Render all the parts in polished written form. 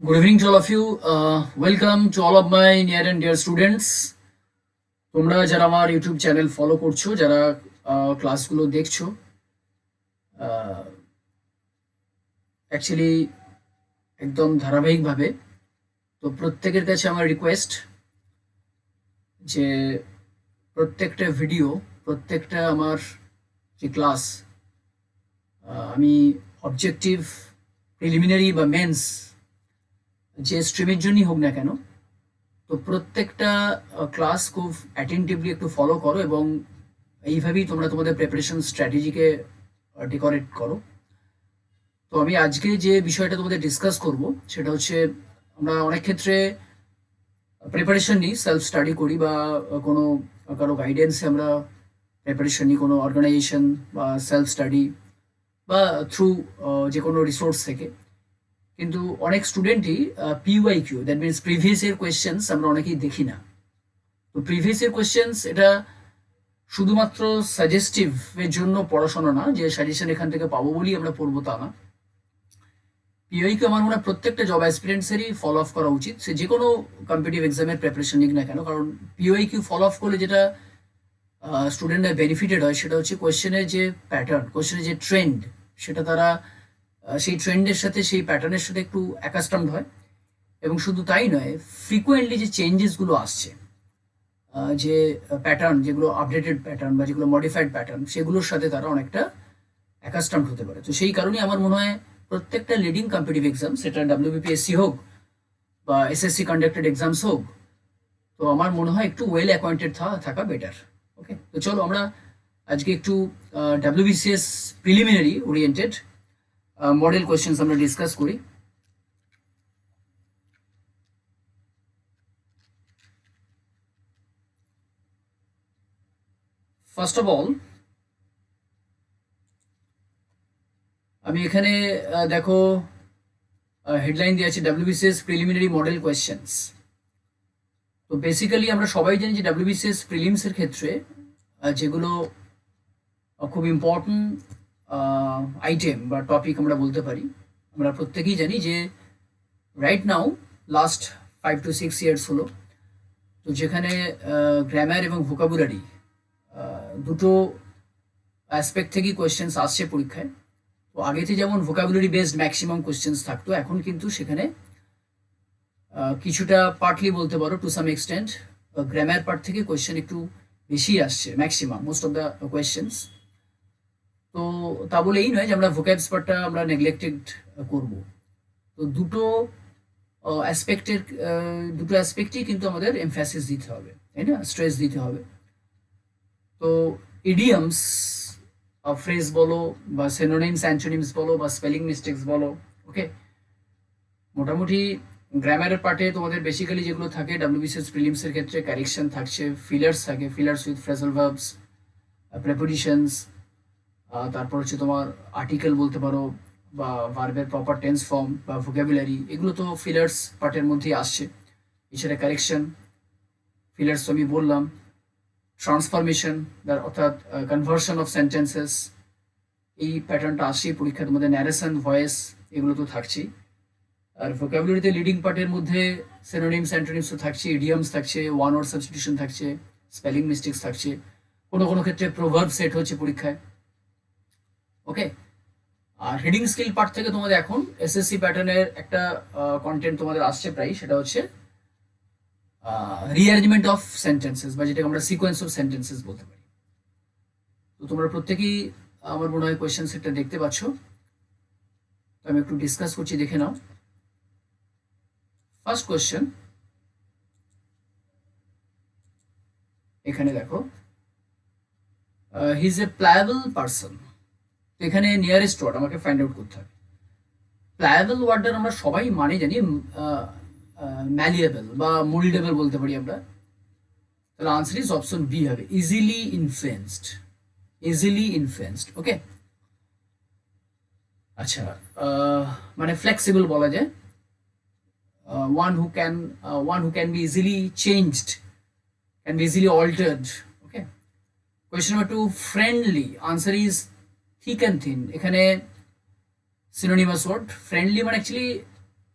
Good evening to all of you. Welcome to all of my near and dear students. তোমরা যারা আমার YouTube channel follow করছো, যারা ক্লাসগুলো দেখছো, অ্যাকচুয়ালি একদম ধারাবাহিকভাবে, তো প্রত্যেকের কাছে আমার রিকোয়েস্ট যে প্রত্যেকটা ভিডিও, প্রত্যেকটা আমার যে ক্লাস, আমি অবজেক্টিভ, প্রিলিমিনারি বা মেন্স যে স্ট্রিমের জন্যই হোক না কেন, তো প্রত্যেকটা ক্লাস খুব অ্যাটেন্টিভলি একটু ফলো করো এবং এইভাবেই তোমরা তোমাদের প্রিপারেশন স্ট্র্যাটেজিকে ডেকোরেট করো। তো আমি আজকে যে বিষয়টা তোমাদের ডিসকাস করব সেটা হচ্ছে, আমরা অনেক ক্ষেত্রে প্রিপারেশন নিই, সেলফ স্টাডি করি বা কোনো কারো গাইডেন্সে আমরা প্রিপারেশন নিই, কোনো অর্গানাইজেশন বা সেলফ স্টাডি বা থ্রু যে কোনো রিসোর্স থেকে। কিন্তু অনেক স্টুডেন্টই PYQ, that means previous year questions, আমরা অনেকেই দেখি না। তো প্রিভিয়াস ইয়ার কোয়েশ্চেন্স এটা শুধুমাত্র সাজেস্টিভ এর জন্য পড়াশোনা না, যে সাজেশন এখান থেকে পাবো বলেই আমরা পড়বো তা না। পিওইকে আমার মনে হয় প্রত্যেকটা জব অ্যাসপিরেন্টসেরই ফলো অফ করা উচিত, সে যে কোনো কম্পিটিটিভ এক্সামের প্রিপারেশন নিক না কেন। কারণ পিওইকিউ ফলো অফ করলে যেটা স্টুডেন্টরা বেনিফিটেড হয় সেটা হচ্ছে কোয়েশ্চেনের যে প্যাটার্ন, কোয়েশ্চেনের যে ট্রেন্ড, সেটা তারা সেই ট্রেন্ডের সাথে, সেই প্যাটার্নের সাথে একটু অ্যাকাস্টমড হয়। এবং শুধু তাই নয়, ফ্রিকোয়েন্টলি যে চেঞ্জেসগুলো আসছে, যে প্যাটার্ন, যেগুলো আপডেটেড প্যাটার্ন বা যেগুলো মডিফাইড প্যাটার্ন, সেগুলোর সাথে তারা অনেকটা অ্যাকাস্টমড হতে পারে। তো সেই কারণেই আমার মনে হয় প্রত্যেকটা লিডিং কম্পিটিটিভ এক্সাম, সেটা ডাব্লিউবিপিএসসি হোক বা এসএসসি কন্ডাক্টেড এক্সামস হোক, তো আমার মনে হয় একটু ওয়েল অ্যাকোয়েন্টেড থাকা বেটার। ওকে, তো চলো আমরা আজকে একটু WBCS preliminary oriented model questions আমরা ডিসকাস করি। ফার্স্ট অফ অল, আমি এখানে দেখো হেডলাইন দিয়ে আছে ডাব্লিউবিসিএস প্রিলিমিনারি মডেল কোয়েশ্চেন্স। তো বেসিক্যালি আমরা সবাই জানি যে ডাব্লিউবিসিএস প্রিলিমসের ক্ষেত্রে যেগুলো খুব ইম্পর্টেন্ট আইটেম বা টপিক আমরা বলতে পারি, আমরা প্রত্যেকেই জানি যে right now last 5 to 6 years হলো, তো যেখানে গ্রামার এবং ভোকাবুলারি দুটো অ্যাসপেক্ট থেকেই কোয়েশ্চেন্স আসছে পরীক্ষায়। তো আগেতে যেমন ভোকাবুলারি বেসড ম্যাক্সিমাম কোয়েশ্চেন্স থাকতো, এখন কিন্তু সেখানে কিছুটা পার্টলি বলতে পারো, to some extent grammar part থেকে কোয়েশ্চেন একটু বেশি আসছে, maximum most of the questions. তো তা বলে এই নয় যে আমরা ভোক্যাবস পার্টটা আমরা নেগলেক্টেড করব। তো অ্যাসপেক্টের দুটো অ্যাসপেক্টই কিন্তু আমাদের এমফ্যাসিস দিতে হবে, তাই না, স্ট্রেস দিতে হবে। তো ইডিয়ামস, ফ্রেজ বলো বা সিনোনিমস অ্যান্টোনিমস বলো বা স্পেলিং মিস্টেক্স বলো, ওকে, মোটামুটি গ্রামারের পার্টে তোমাদের বেসিক্যালি যেগুলো থাকে ডাব্লিউবিসিএস প্রিলিমসের ক্ষেত্রে, কারেকশন থাকছে, ফিলার্স থাকে, fillers with phrasal verbs, prepositions, তারপর হচ্ছে তোমার আর্টিকেল বলতে পারো বা ভার্বের প্রপার টেন্স ফর্ম বা ভোকাবুলারি, এগুলো তো ফিলার্স পার্টের মধ্যেই আসছে। এছাড়া কারেকশন, ফিলার্স তো আমি বললাম, ট্রান্সফরমেশন, অর্থাৎ কনভার্সন অফ সেন্টেন্সেস, এই প্যাটার্নটা আসছেই পরীক্ষা। তোমাদের ন্যারেশন, ভয়েস, এগুলো তো থাকছেই। আর ভোকাবুলারিতে লিডিং পার্টের মধ্যে সিনোনিমস অ্যান্টোনিমস তো থাকছে, ইডিয়ামস থাকছে, ওয়ান ওয়ার্ড সাবস্টিটিউশন থাকছে, স্পেলিং মিস্টেক্স থাকছে, কোনো কোনো ক্ষেত্রে প্রভার্ব সেট হচ্ছে পরীক্ষায়। ওকে, আর রিডিং স্কিল পার্ট থেকে তোমাদের এখন এসএসসি প্যাটার্নের একটা কন্টেন্ট তোমাদের আসছে প্রায়, সেটা হচ্ছে রিঅ্যারেঞ্জমেন্ট অফ সেন্টেন্সেস, বা যেটাকে আমরা সিকোয়েন্স অফ সেন্টেন্সেস বলতে পারি। তো তোমরা প্রত্যেকেই আমার মনে হয় কোয়েশ্চেন সেটটা দেখতে পাচ্ছ, তো আমি একটু ডিসকাস করছি, দেখে নাও। ফার্স্ট কোয়েশ্চেন এখানে দেখো, হি ইজ এ প্লায়েবল পারসন। তো এখানে নিয়ারেস্ট ওয়ার্ড আমাকে ফাইন্ড আউট করতে হবে। প্লায়েবল ওয়ার্ডটার আমরা সবাই মানে জানি ম্যালিয়েবল বা মোল্ডেবল বলতে পারি আমরা। তাহলে আনসার ইজ অপশন বি হবে, ইজিলি ইনফ্লুয়েন্সড। ইজিলি ইনফ্লুয়েন্সড, ওকে। আচ্ছা, মানে ফ্লেক্সিবল বলা যায়, one who can, one who can be easily changed, can be easily altered, okay. Question number 2, friendly, answer is thick and thin. এখানে synonymous word, friendly মানে actually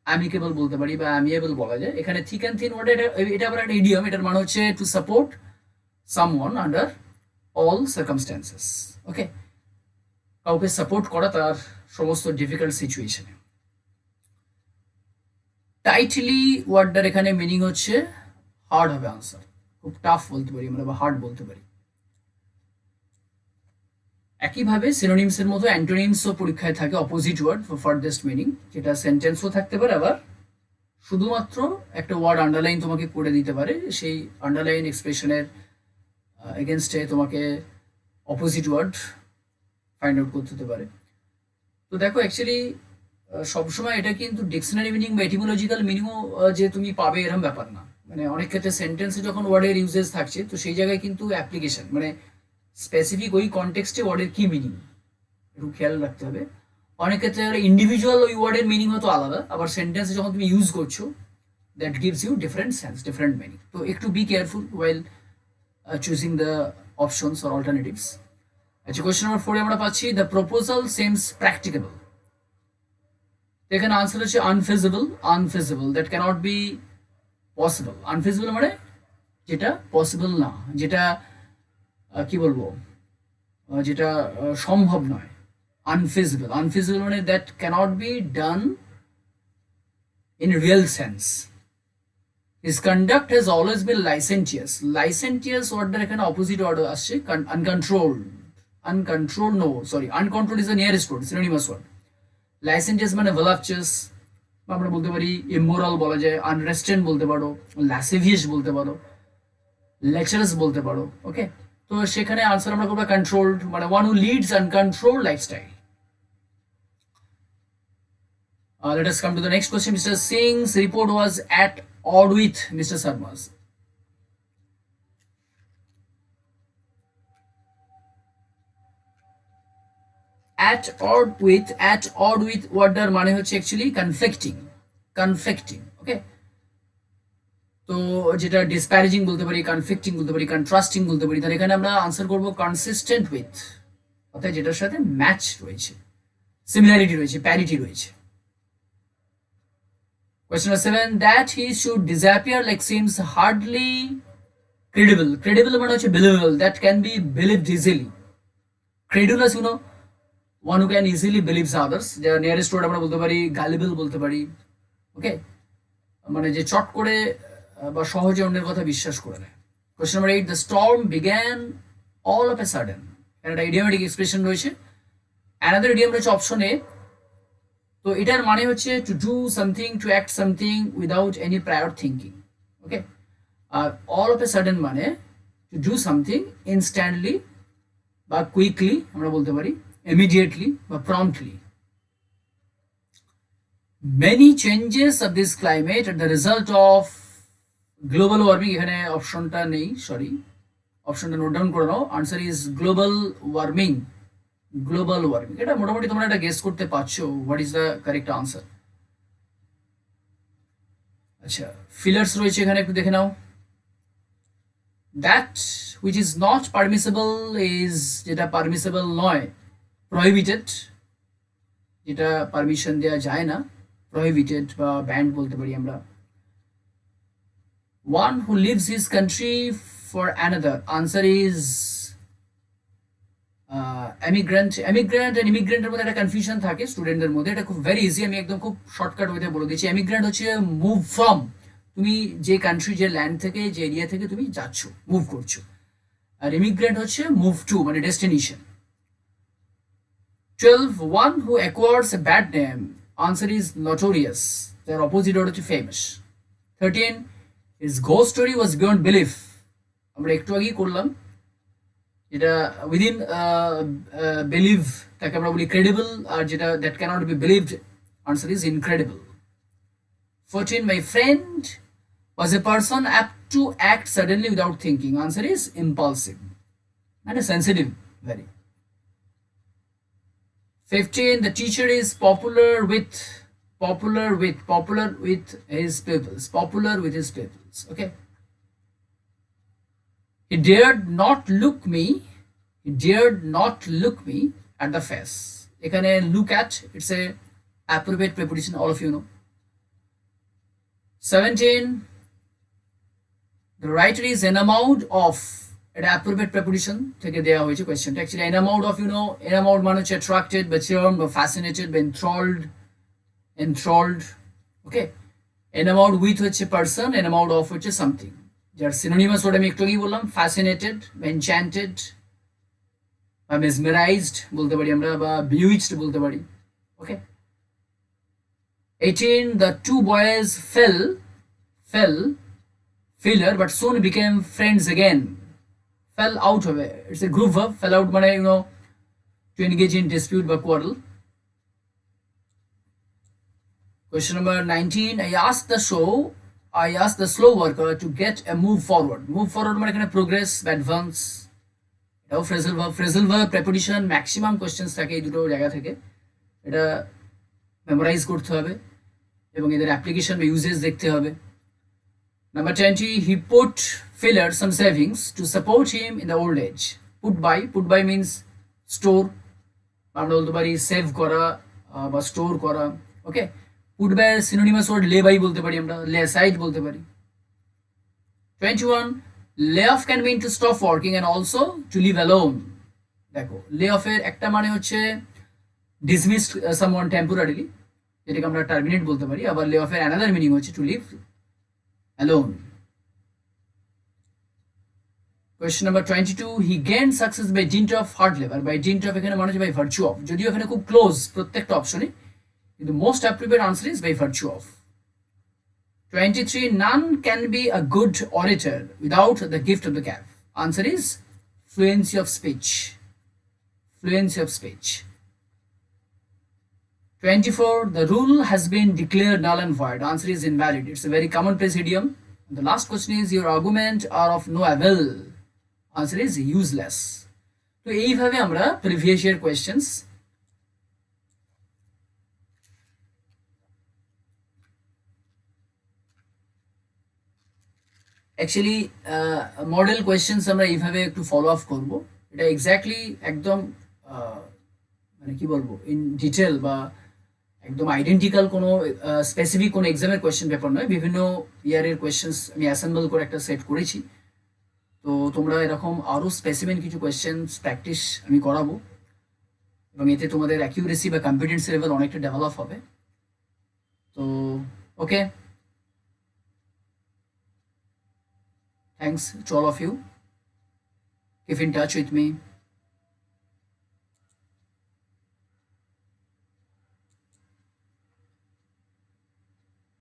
amicable বলতে পারি বা অ্যামিয়েবল বলা যায়। এখানে থিক অ্যান্ড থিন ওয়ার্ড এটা আবার একটা ইডিয়ম, এটার মানে হচ্ছে to support someone under all circumstances. Okay, কাউকে সাপোর্ট করা তার সমস্ত ডিফিকাল্ট সিচুয়েশনে। টাইটলি ওয়ার্ডটার এখানে মিনিং হচ্ছে হার্ড হবে আনসার, খুব টাফ বলতে পারি আমরা বা হার্ড বলতে পারি। একইভাবে সিনোনিমসের মতো অ্যান্টোনিমসও পরীক্ষায় থাকে, opposite word for farthest meaning, যেটা সেন্টেন্সও থাকতে পারে, আবার শুধুমাত্র একটা ওয়ার্ড আন্ডারলাইন তোমাকে করে দিতে পারে, সেই আন্ডারলাইন এক্সপ্রেশনের এগেনস্টে তোমাকে অপোজিট ওয়ার্ড ফাইন্ড আউট করতে হতে পারে। তো দেখো অ্যাকচুয়ালি সবসময় এটা কিন্তু ডিকশনারি মিনিং বা এটিমোলজিক্যাল মিনিংও যে তুমি পাবে এরকম ব্যাপার না। মানে অনেক ক্ষেত্রে সেন্টেন্সে যখন ওয়ার্ডের ইউজেস থাকছে, তো সেই জায়গায় কিন্তু অ্যাপ্লিকেশন মানে স্পেসিফিক ওই কনটেক্সটে ওয়ার্ডের কি মিনিং একটু খেয়াল রাখতে হবে। অনেক ক্ষেত্রে ইন্ডিভিজুয়াল ওই ওয়ার্ডের মিনিং হয়তো আলাদা, আবার সেন্টেন্সে যখন তুমি ইউজ করছো that gives you different sense, different meaning. তো একটু be careful while choosing the options or alternatives. আচ্ছা, কোয়েশ্চেন নাম্বার 4 আমরা পাচ্ছি দ্য প্রপোজাল সেমস প্র্যাকটিকেবল। এখানে আনসার হচ্ছে আনফিজিবল। আনফিজিবল দ্যাট ক্যানট বি পসিবল। আনফিজিবল মানে যেটা পসিবল না, যেটা কি বলবো, যেটা সম্ভব নয়। আনফিজিবল, আনফিজিবল মানে that cannot be done in real sense. His conduct has always been licentious. Licentious ওয়ার্ডটার এখানে অপোজিট ওয়ার্ড আসছে uncontrolled. Uncontrol no sorry, uncontrol is the nearest word, synonymous word. Licentious মানে ভেলাপচাস, আমরা বলতে পারি immoral বলা যায়, আনরেস্টেন্ট বলতে পারো, ল্যাসিভিয়াস বলতে পারো, লেকচারাস বলতে পারো। ওকে, তো সেখানে আনসার আমরা করবো কন্ট্রোলড, মানে one who leads uncontrolled lifestyle. Let us come to the next question. Mr. Singh's report was at odd with Mr. Sharma's. At odd with ওয়ার্ডটার মানে হচ্ছে অ্যাকচুয়ালি কনফ্লিক্টিং। কনফ্লিক্টিং, ওকে। তো যেটা ডিসপ্যারেজিং বলতে পারি, কনফ্লিক্টিং বলতে পারি, কন্ট্রাস্টিং বলতে পারি। তাহলে এখানে আমরা আনসার করবো কনসিস্টেন্ট উইথ, অর্থাৎ যেটার সাথে ম্যাচ রয়েছে, সিমিলারিটি রয়েছে, প্যারিটি রয়েছে। Question number 7, that he should disappear like seems hardly credible. Credible মানে হচ্ছে believable, that can be believed easily. Credulous, you know, one who can easily believes others. যারা nearest word আমরা বলতে পারি গালিবল বলতে পারি। ওকে, মানে যে চট করে বা সহজে অন্যের কথা বিশ্বাস করে নেয়। Question number 8, the storm began all of a sudden. একটা ইডিয়মেটিক এক্সপ্রেশন রয়েছে। অ্যানাদার ইডিয়ম রয়েছে অপশন এ। তো এটার মানে হচ্ছে to do something, to act something without any prior thinking. Okay, আর অল অফ এ সাডেন মানে টু ডু সামথিং ইনস্ট্যান্টলি বা কুইকলি আমরা বলতে পারি, ইমিডিয়েটলি বা promptly. Many changes of this climate are the result of global warming. এখানে অপশনটা নেই, সরি, অপশনটা নোট ডাউন করে নাও। Answer is global warming. Global warming, এটা মোটামুটি তোমরা এটা গেস করতে পারছো what is the correct answer. আচ্ছা, ফিলার্স রয়েছে এখানে, একটু দেখে নাও। That which is not permissible is, যেটা পারমিসেবল নয়, প্রহিবিটেড, যেটা পারমিশন দেওয়া যায় না, প্রহিবিটেড বা ব্যান্ড বলতে পারি আমরা। One who leaves his country for another, answer is emigrant. Emigrant and ইমিগ্রেন্টের মধ্যে একটা কনফিউশন থাকে স্টুডেন্টদের মধ্যে, এটা খুব ভেরি ইজি, আমি একদম খুব শর্টকাট ওয়েতে বলে দিচ্ছি। এমিগ্রেন্ট হচ্ছে মুভ ফ্রম, তুমি যে কান্ট্রি, যে ল্যান্ড থেকে, যে এরিয়া থেকে তুমি যাচ্ছ, মুভ করছো। আর ইমিগ্রেন্ট হচ্ছে মুভ টু, মানে destination. 12, one who acquires a bad name, answer is notorious, যার অপোজিট ওয়ার্ড হচ্ছে famous. 13, his ghost story was beyond belief, আমরা একটু আগেই করলাম, যেটা উইদিন বিলিভ তাকে আমরা বলি ক্রেডিবল, আর যেটা that cannot be believed, answer is incredible. 14, my friend was a person apt to act suddenly without thinking, answer is impulsive and sensitive very. 15, the teacher is popular with his pupils, popular with his pupils. Okay, he dared not look me at the face. এখানে look at, it's a appropriate preposition, all of you know. 17, the writer is enamored of, এটা appropriate preposition থেকে দেওয়া হয়েছে কোয়েশ্চেনটা। Actually enamored of, enamored মানে হচ্ছে attracted বা charmed বা fascinated বা enthralled, ওকে। enamored with হচ্ছে পারসন, enamored of হচ্ছে সামথিং, যার সিনোনিমাস ওটা আমি একটু আগেই বললাম, fascinated বা enchanted বা mesmerized বলতে পারি আমরা, বা bewitched বলতে পারি, ওকে। 18, the two boys fell failure but soon became friends again. Fell out of it, it's a group verb. Fell out মানে to engage in dispute বা quarrel. Question number 19, I asked the slow worker to get a move forward. Move forward মানে এখানে progress বা advance, এটাও phrasal verb. Phrasal verb preposition maximum questions থাকে এই দুটো জায়গা থেকে, এটা মেমোরাইজ করতে হবে এবং এদের অ্যাপ্লিকেশন বা ইউজেস দেখতে হবে। Number 20, he put Philip some savings to support him in the old age. Put by means store, আমরা বলতে পারি সেভ করা বা স্টোর করা, okay. Put by synonymous word lay by বলতে পারি আমরা, লে সাইড বলতে পারি। 21, lay off can mean to stop working and also to live alone. দেখো, লে অফের একটা মানে হচ্ছে ডিসমিসড সামওয়ান টেম্পোরারিলি, যেটাকে আমরা টার্মিনেট বলতে পারি, আবার লে অফের অ্যানাদার মিনিং হচ্ছে to live alone. Question number 22, he gained success by dint of hard labor. By dint of এখানে মানে হচ্ছে by virtue of, যদিও এখানে খুব ক্লোজ প্রত্যেকটা অপশনে, কিন্তু most appropriate answer is by virtue of. 23, none can be a good orator without the gift of the gab. Answer is fluency of speech. Fluency of speech. 24, the rule has been declared null and void. Answer is invalid. It's a very commonplace idiom. And the last question is, your argument are of no avail. Answer is useless. তো এইভাবে আমরা previous year questions actually model questions আমরা এইভাবে একটু follow up করব। এটা exactly একদম মানে কি বলবো, ইন ডিটেল বা একদম আইডেন্টিক্যাল কোনো স্পেসিফিক কোনো এক্সামের কোয়েশ্চেন পেপার নয়, বিভিন্ন ইয়ারের কোয়েশ্চেন্স আমি অ্যাসেম্বল করে একটা সেট করেছি। তো তোমরা এরকম আরও স্পেসিফিক কিছু কোয়েশ্চেন্স প্র্যাকটিস আমি করাবো এবং এতে তোমাদের অ্যাকিউরেসি বা কনফিডেন্স লেভেল অনেকটা ডেভেলপ হবে। তো ওকে, thanks to all of you. Keep in touch with me.